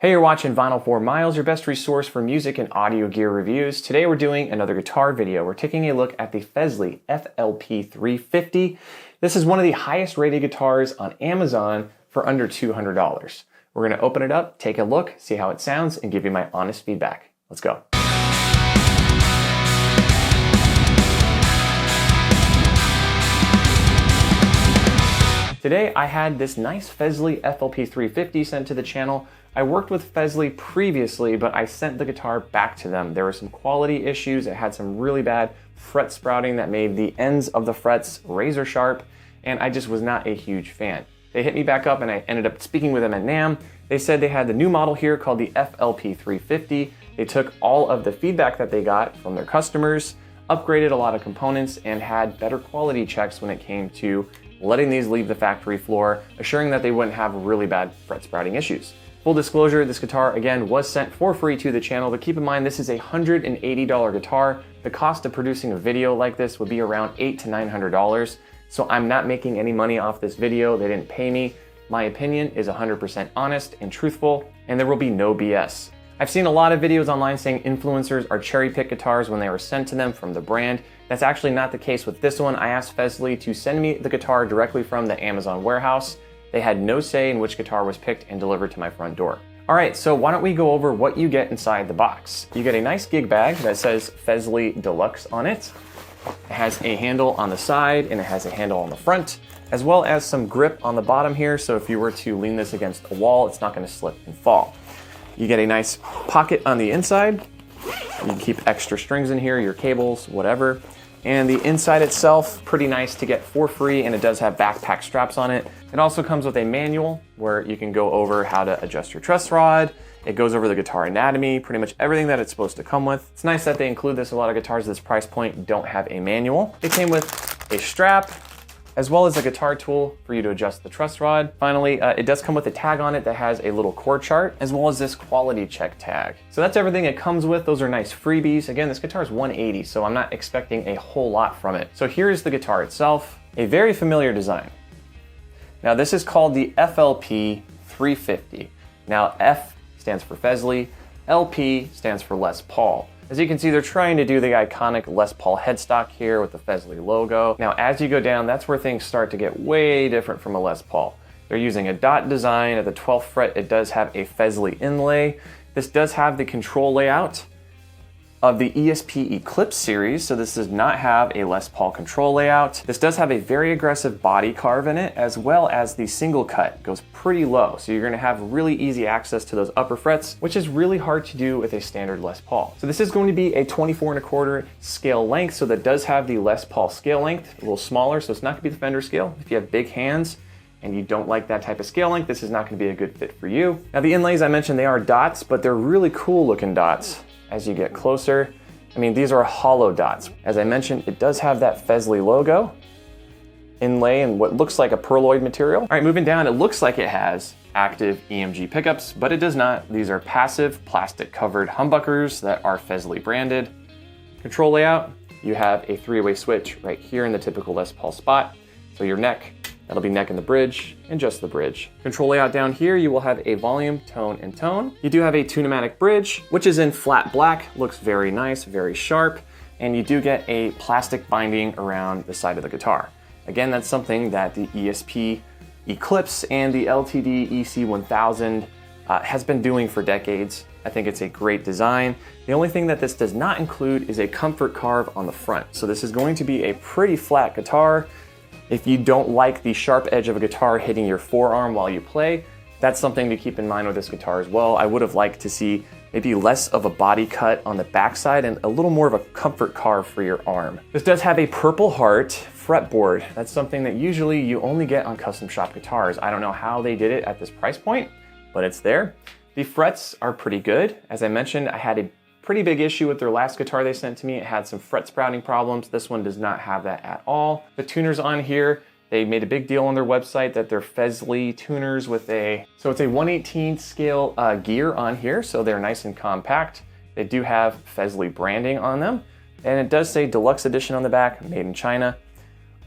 Hey, you're watching Vinyl 4 Miles, your best resource for music and audio gear reviews. Today we're doing another guitar video. We're taking a look at the Fesley FLP350. This is one of the highest rated guitars on Amazon for under $200. We're going to open it up, take a look, see how it sounds, and give you my honest feedback. Let's go. Today I had this nice Fesley FLP350 sent to the channel. I worked with Fesley previously, but I sent the guitar back to them. There were some quality issues. It had some really bad fret sprouting that made the ends of the frets razor sharp, and I just was not a huge fan. They hit me back up and I ended up speaking with them at NAMM. They said they had the new model here called the FLP350. They took all of the feedback that they got from their customers, upgraded a lot of components, and had better quality checks when it came to letting these leave the factory floor, assuring that they wouldn't have really bad fret sprouting issues. Full disclosure, this guitar, again, was sent for free to the channel, but keep in mind this is a $180 guitar. The cost of producing a video like this would be around $800 to $900, so I'm not making any money off this video. They didn't pay me. My opinion is 100% honest and truthful, and there will be no BS. I've seen a lot of videos online saying influencers are cherry-pick guitars when they were sent to them from the brand. That's actually not the case with this one. I asked Fesley to send me the guitar directly from the Amazon warehouse. They had no say in which guitar was picked and delivered to my front door. All right, so why don't we go over what you get inside the box. You get a nice gig bag that says Fesley Deluxe on it. It has a handle on the side and it has a handle on the front, as well as some grip on the bottom here, so if you were to lean this against a wall, it's not gonna slip and fall. You get a nice pocket on the inside. You can keep extra strings in here, your cables, whatever. And the inside itself, pretty nice to get for free, and it does have backpack straps on it. It also comes with a manual where you can go over how to adjust your truss rod. It goes over the guitar anatomy, pretty much everything that it's supposed to come with. It's nice that they include this. A lot of guitars at this price point don't have a manual. It came with a strap, as well as a guitar tool for you to adjust the truss rod. Finally, it does come with a tag on it that has a little chord chart, as well as this quality check tag. So that's everything it comes with. Those are nice freebies. Again, this guitar is $180, so I'm not expecting a whole lot from it. So here's the guitar itself, a very familiar design. Now this is called the FLP350. Now F stands for Fesley, LP stands for Les Paul. As you can see, they're trying to do the iconic Les Paul headstock here with the Fesley logo. Now, as you go down, that's where things start to get way different from a Les Paul. They're using a dot design. At the 12th fret, it does have a Fesley inlay. This does have the control layout of the ESP Eclipse series, so this does not have a Les Paul control layout. This does have a very aggressive body carve in it, as well as the single cut. It goes pretty low, so you're gonna have really easy access to those upper frets, which is really hard to do with a standard Les Paul. So this is going to be a 24¼ scale length, so that does have the Les Paul scale length, a little smaller, so it's not gonna be the Fender scale. If you have big hands and you don't like that type of scale length, this is not gonna be a good fit for you. Now the inlays I mentioned, they are dots, but they're really cool looking dots. As you get closer, I mean, these are hollow dots. As I mentioned, it does have that Fesley logo inlay in what looks like a perloid material. All right, moving down, it looks like it has active EMG pickups, but it does not. These are passive plastic covered humbuckers that are Fesley branded. Control layout, you have a 3-way switch right here in the typical Les Paul spot. So your neck, that'll be neck in the bridge and just the bridge. Control layout down here, you will have a volume, tone, and tone. You do have a tune-o-matic bridge, which is in flat black, looks very nice, very sharp, and you do get a plastic binding around the side of the guitar. Again, that's something that the ESP Eclipse and the LTD EC1000 has been doing for decades. I think it's a great design. The only thing that this does not include is a comfort carve on the front. So this is going to be a pretty flat guitar. If you don't like the sharp edge of a guitar hitting your forearm while you play, that's something to keep in mind with this guitar as well. I would have liked to see maybe less of a body cut on the backside and a little more of a comfort carve for your arm. This does have a Purple Heart fretboard. That's something that usually you only get on custom shop guitars. I don't know how they did it at this price point, but it's there. The frets are pretty good. As I mentioned, I had a pretty big issue with their last guitar they sent to me. It had some fret sprouting problems. This one does not have that at all. The tuners on here, they made a big deal on their website that they're Fesley tuners with so it's a 1/18 scale gear on here, so they're nice and compact. They do have Fesley branding on them, and it does say Deluxe Edition on the back, made in China.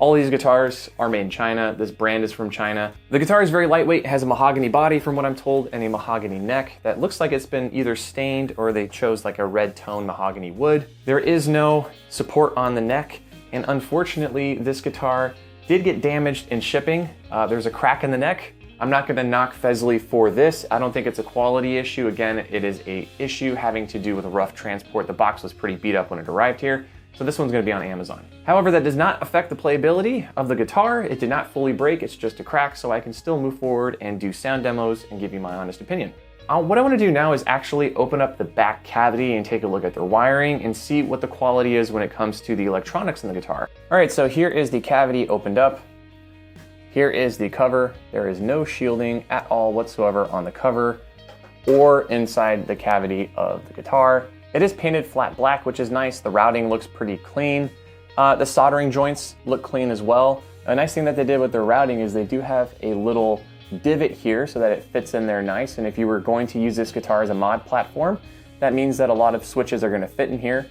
All these guitars are made in China. This brand is from China. The guitar is very lightweight, has a mahogany body from what I'm told, and a mahogany neck that looks like it's been either stained or they chose like a red tone mahogany wood. There is no support on the neck, and unfortunately this guitar did get damaged in shipping. There's a crack in the neck. I'm not gonna knock Fesley for this. I don't think it's a quality issue. Again, it is a issue having to do with rough transport. The box was pretty beat up when it arrived here, so this one's gonna be on Amazon. However, that does not affect the playability of the guitar. It did not fully break, it's just a crack, so I can still move forward and do sound demos and give you my honest opinion. What I wanna do now is actually open up the back cavity and take a look at their wiring and see what the quality is when it comes to the electronics in the guitar. All right, so here is the cavity opened up. Here is the cover. There is no shielding at all whatsoever on the cover or inside the cavity of the guitar. It is painted flat black, which is nice. The routing looks pretty clean. The soldering joints look clean as well. A nice thing that they did with their routing is they do have a little divot here so that it fits in there nice. And if you were going to use this guitar as a mod platform, that means that a lot of switches are gonna fit in here.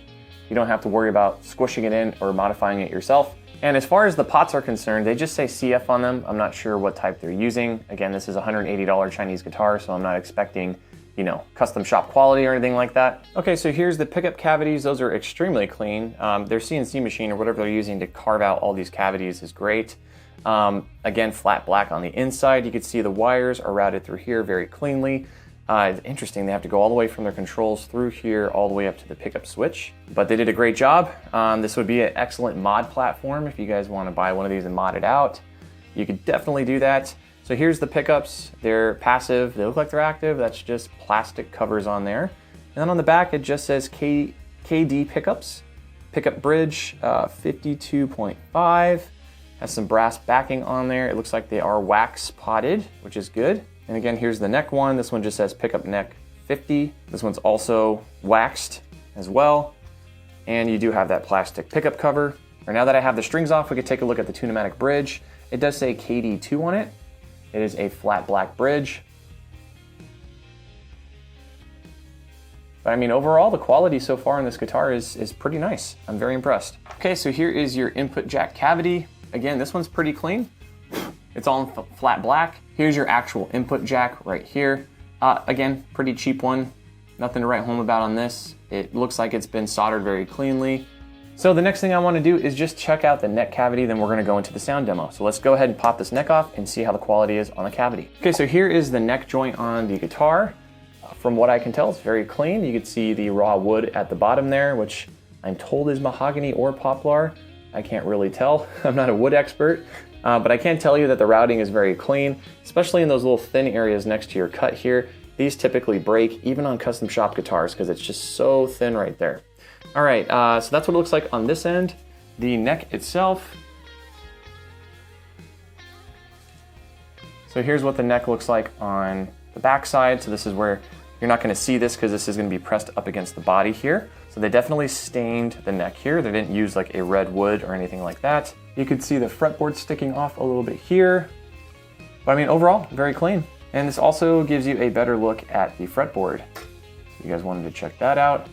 You don't have to worry about squishing it in or modifying it yourself. And as far as the pots are concerned, they just say CF on them. I'm not sure what type they're using. Again, this is a $180 Chinese guitar, so I'm not expecting, you know, custom shop quality or anything like that. Okay, so here's the pickup cavities. Those are extremely clean. Their CNC machine or whatever they're using to carve out all these cavities is great. Again, flat black on the inside. You can see the wires are routed through here very cleanly. It's interesting, they have to go all the way from their controls through here all the way up to the pickup switch, but they did a great job. This would be an excellent mod platform if you guys want to buy one of these and mod it out. You could definitely do that. So here's the pickups. They're passive, they look like they're active. That's just plastic covers on there. And then on the back, it just says KD pickups. Pickup bridge, 52.5. Has some brass backing on there. It looks like they are wax potted, which is good. And again, here's the neck one. This one just says pickup neck 50. This one's also waxed as well. And you do have that plastic pickup cover. Right, now that I have the strings off, we could take a look at the Tune-O-Matic bridge. It does say KD2 on it. It is a flat black bridge. But I mean, overall, the quality so far in this guitar is pretty nice. I'm very impressed. Okay, so here is your input jack cavity. Again, this one's pretty clean. It's all in flat black. Here's your actual input jack right here. Again, pretty cheap one. Nothing to write home about on this. It looks like it's been soldered very cleanly. So the next thing I want to do is just check out the neck cavity, then we're going to go into the sound demo. So let's go ahead and pop this neck off and see how the quality is on the cavity. Okay, so here is the neck joint on the guitar. From what I can tell, it's very clean. You can see the raw wood at the bottom there, which I'm told is mahogany or poplar. I can't really tell. I'm not a wood expert. But I can tell you that the routing is very clean, especially in those little thin areas next to your cut here. These typically break even on custom shop guitars because it's just so thin right there. All right, so that's what it looks like on this end. The neck itself. So here's what the neck looks like on the back side. So this is where you're not gonna see this because this is gonna be pressed up against the body here. So they definitely stained the neck here. They didn't use like a red wood or anything like that. You could see the fretboard sticking off a little bit here. But I mean, overall, very clean. And this also gives you a better look at the fretboard. If you guys wanted to check that out,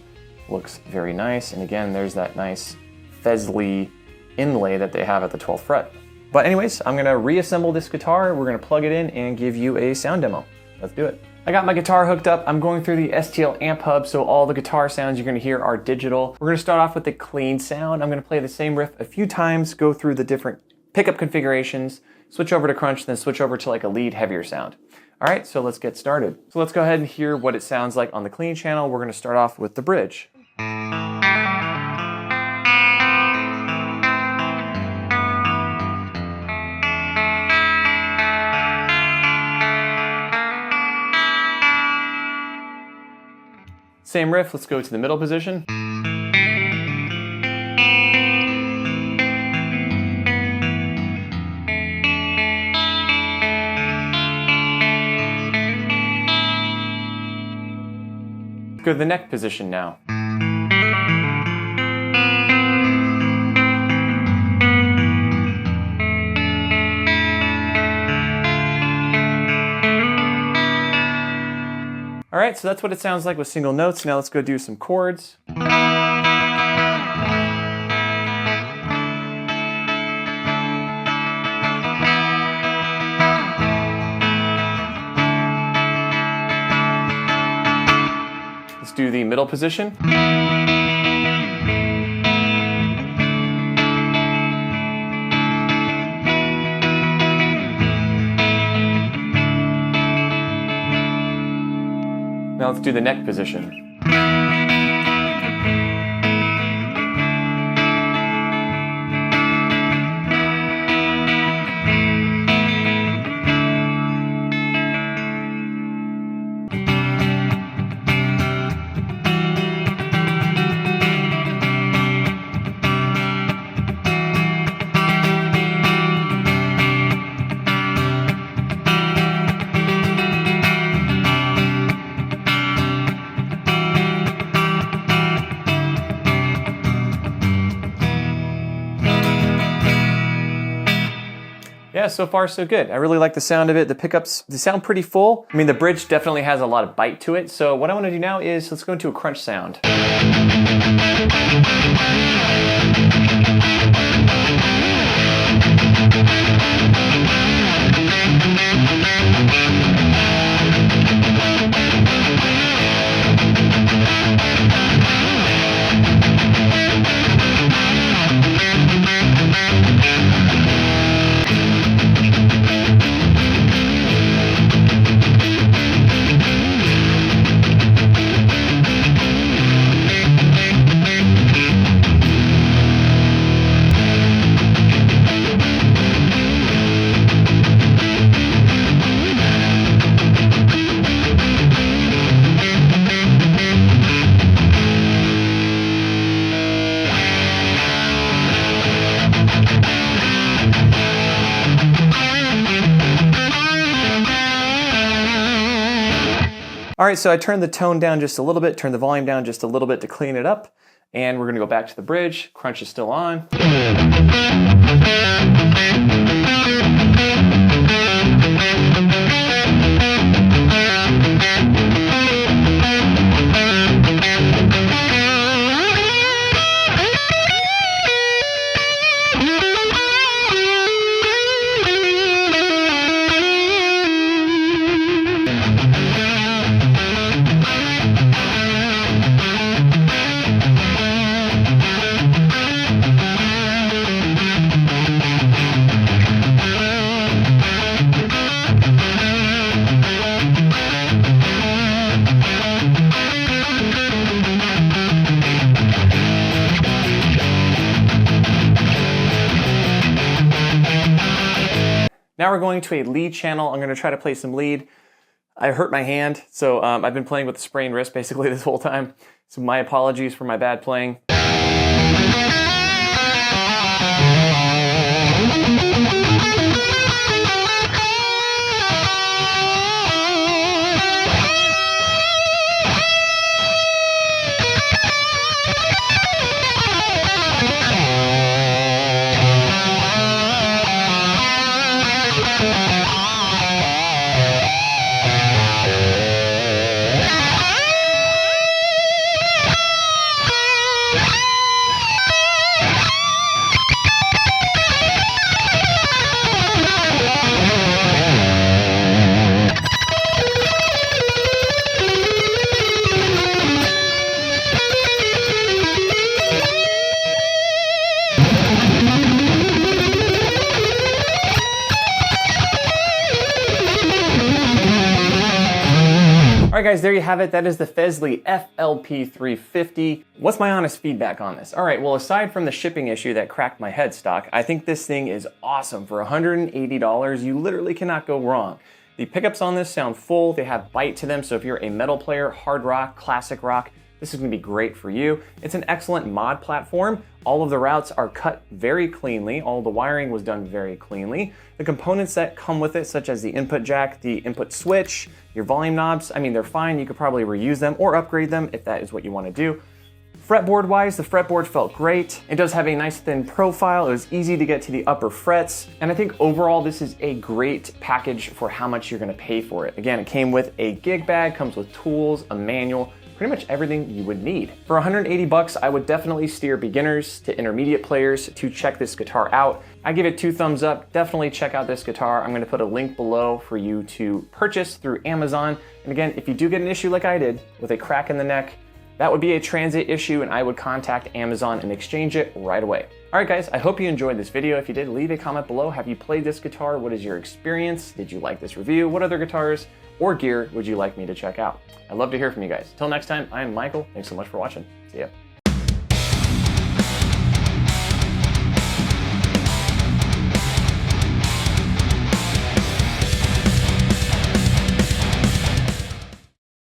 looks very nice. And again, there's that nice Fesley inlay that they have at the 12th fret. But anyways, I'm gonna reassemble this guitar. We're gonna plug it in and give you a sound demo. Let's do it. I got my guitar hooked up. I'm going through the STL amp hub, so all the guitar sounds you're gonna hear are digital. We're gonna start off with the clean sound. I'm gonna play the same riff a few times, go through the different pickup configurations, switch over to crunch, then switch over to like a lead heavier sound. All right, so let's get started. So let's go ahead and hear what it sounds like on the clean channel. We're gonna start off with the bridge. Same riff, let's go to the middle position. Go to the neck position now. All right, so that's what it sounds like with single notes. Now let's go do some chords. do the middle position. Now let's do the neck position. Yeah, so far so good. I really like the sound of it. The pickups, they sound pretty full. I mean, the bridge definitely has a lot of bite to it. So what I want to do now is let's go into a crunch sound. All right, so I turned the tone down just a little bit, turned the volume down just a little bit to clean it up, and we're gonna go back to the bridge. Crunch is still on. Now we're going to a lead channel. I'm going to try to play some lead. I hurt my hand, so I've been playing with a sprained wrist basically this whole time. So my apologies for my bad playing. All right guys, there you have it. That is the Fesley FLP350. What's my honest feedback on this? All right, well, aside from the shipping issue that cracked my headstock, I think this thing is awesome. For $180, you literally cannot go wrong. The pickups on this sound full, they have bite to them, so if you're a metal player, hard rock, classic rock, this is gonna be great for you. It's an excellent mod platform. All of the routes are cut very cleanly. All the wiring was done very cleanly. The components that come with it, such as the input jack, the input switch, your volume knobs, I mean, they're fine. You could probably reuse them or upgrade them if that is what you wanna do. Fretboard wise, the fretboard felt great. It does have a nice thin profile. It was easy to get to the upper frets. And I think overall, this is a great package for how much you're gonna pay for it. Again, it came with a gig bag, comes with tools, a manual, pretty much everything you would need. For 180 bucks, I would definitely steer beginners to intermediate players to check this guitar out. I give it 2 thumbs up. Definitely check out this guitar. I'm gonna put a link below for you to purchase through Amazon. And again, if you do get an issue like I did with a crack in the neck, that would be a transit issue and I would contact Amazon and exchange it right away. All right guys, I hope you enjoyed this video. If you did, leave a comment below. Have you played this guitar? What is your experience? Did you like this review? What other guitars or gear would you like me to check out? I'd love to hear from you guys. Till next time, I'm Michael. Thanks so much for watching. See ya.